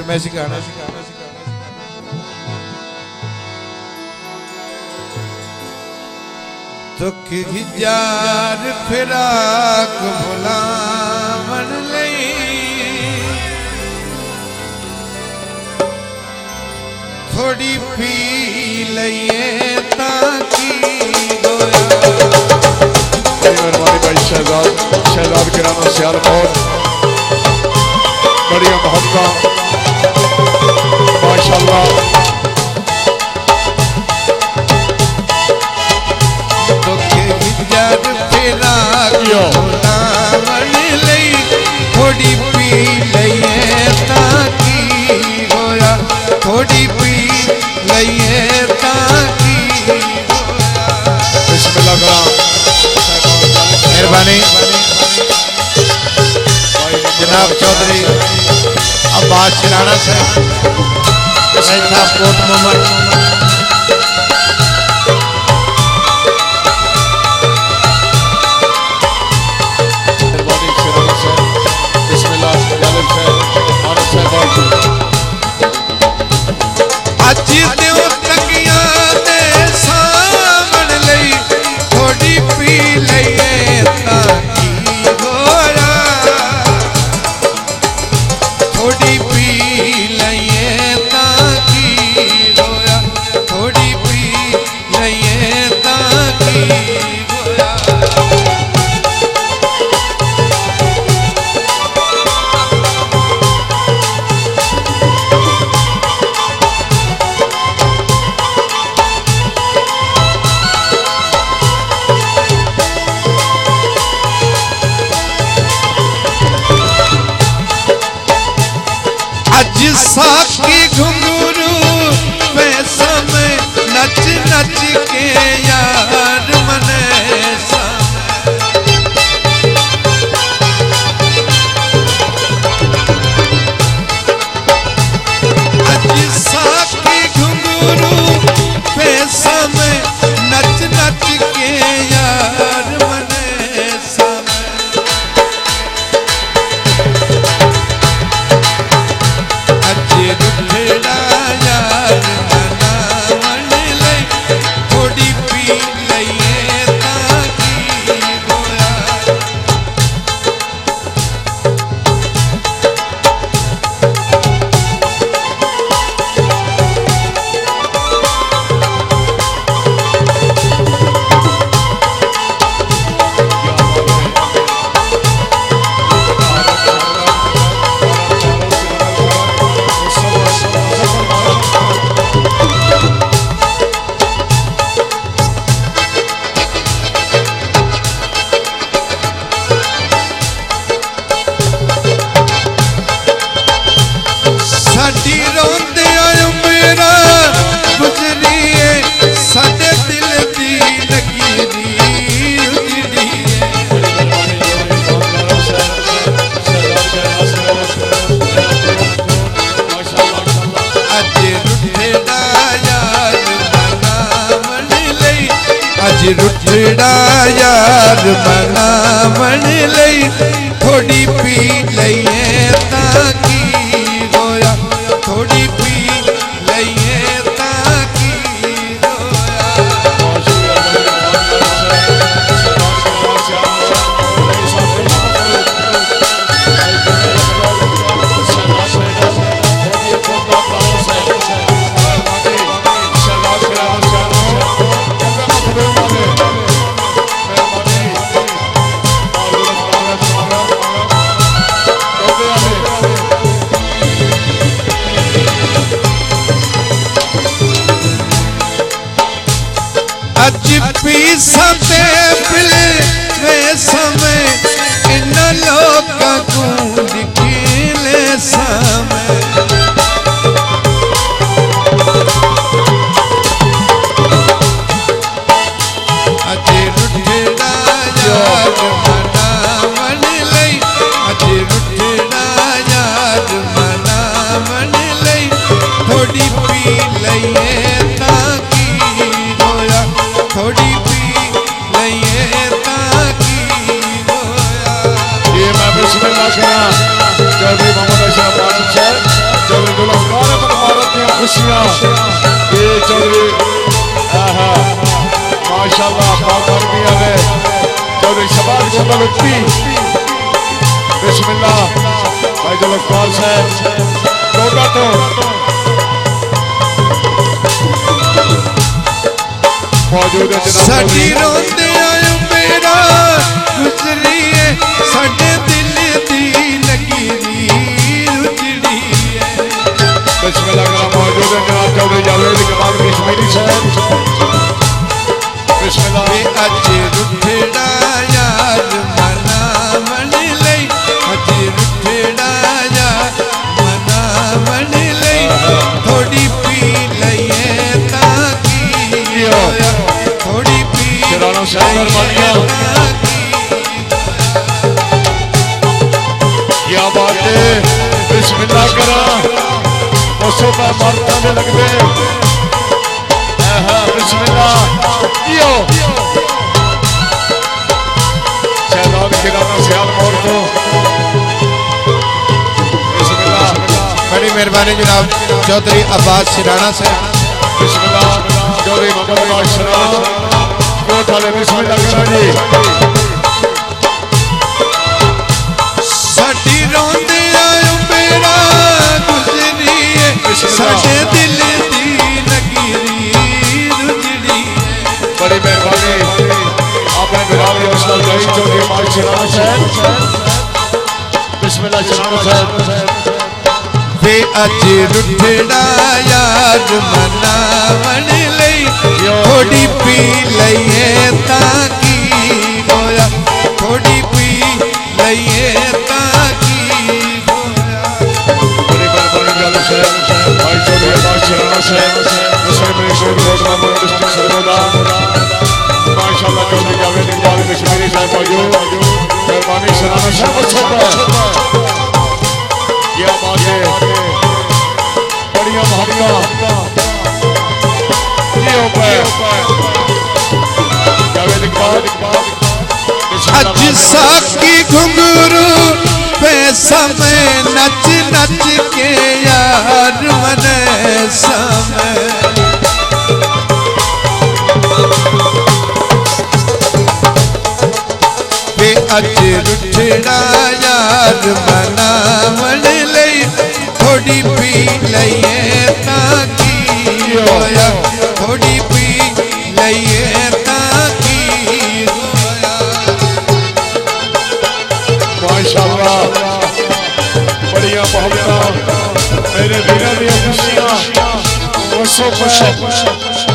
मैं सिखाना दुख जार फिराक भुलावन लई थोड़ी पी लइए ताकि गोया। मेहरबानी भाई शहजाद किराना सियालकोट बढ़िया मोहब्बत माशाल्लाह। थोड़ी पी लइए ताकि होया थोड़ी पी लइए ताकि होया। बिस्मिल्लाह करा मेहरबानी जनाब चौधरी अब्बास शिराना साहब कोट मोहम्मद साकी घुंघरू पैसा में नच नच के यार मने अज साकी घुंघरू पैसा में नच नच के यार मने थोड़ी पी लइए ताकि गोया। साडी रोंदे आयो मेरा गुजरिए साडे दिल दी लकीरी उजड़ी अज रुठड़ा यार मनावन लई अज रुठड़ा यार मनावन लई थोड़ी पी लइए ताकि गोया थोड़ी पी लइए ताकि गोया। अज पी सते पिल वे समय इन लोकां को दिखिले समय अज रुठड़ा यार मनावन लई अज रुठड़ा यार मनावन लई थोड़ी पी लइए ताकि गोया थोड़ी पी लइए ताकि गोया। ये मैं बिस्मिल्लाह करा चौधरी मोहम्मद अशरफ आसिफ साहब खुशियां ये चौधरी माशाल्लाह बाबर भी आवे चौधरी शबाज गोपाल उत्ती बिस्मिल्लाह भाई जो कॉल से टोटा तो मौजूद है साडी रोंदे आयो मेरा गुजरी है साडे दिल दी लगी दी उजड़ी है बिस्मिल्लाह का मौजूद है जनाब चौधरी जावेद कमाल कश्मीरी साहब बिस्मिल्लाह अज रुठड़ा यार मना मन लई अज रुठड़ा यार मना मन लई थोड़ी पी लईए ताकि होया थोड़ी पी राणा सागर मानिया क्या बात है बिस्मिल्लाह करा बसों का मारता में लगते बिस्मिल्लाह यो शहजाद किराना सियाल मोर को बिस्मिल्लाह बड़ी मेहरबानी जनाब चौधरी अब्बास सिराना से बिस्मिल्लाह चौधरी मोहम्मद बादशाह कोट वाले बिस्मिल्लाह करा जी साडी रोंदे आयो मेरा गुजरी है साडे दिल दी लगी दी रुजड़ी है बड़ी मेहरबानी आपने बिलाल हौसला अफजाई चौधरी हमारे शराना साहब बिस्मिल्लाह शराना साहब वे अज रुठड़ा यार मनावन लई थोड़ी पी लईए ताकि होया थोड़ी पी लईए ताकि होया बड़ी मेहरबानी जालू साहब भाई चौधरी हमारे शराना साहब मुस्लिम लीग रोड मामूल डिस्ट्रिक्ट सरगोदा माशाल्लाह चौधरी जावेद इकबाल कश्मीरी साहब मौजूद मेहरबानी शराना साहब क्या बात है बढ़िया भारिया ये ऊपर जावेद इकबाल अज साकी घुंघरू पे समय नच नच के यार मने समय वे अज रुठड़ा यार मनावन लई थोड़ी पी लईए ताकि होया थोड़ी पी लईए ताकि होया माशाल्लाह बढ़िया मोहब्बत मेरे वीरों दी खुशियां बसो बसो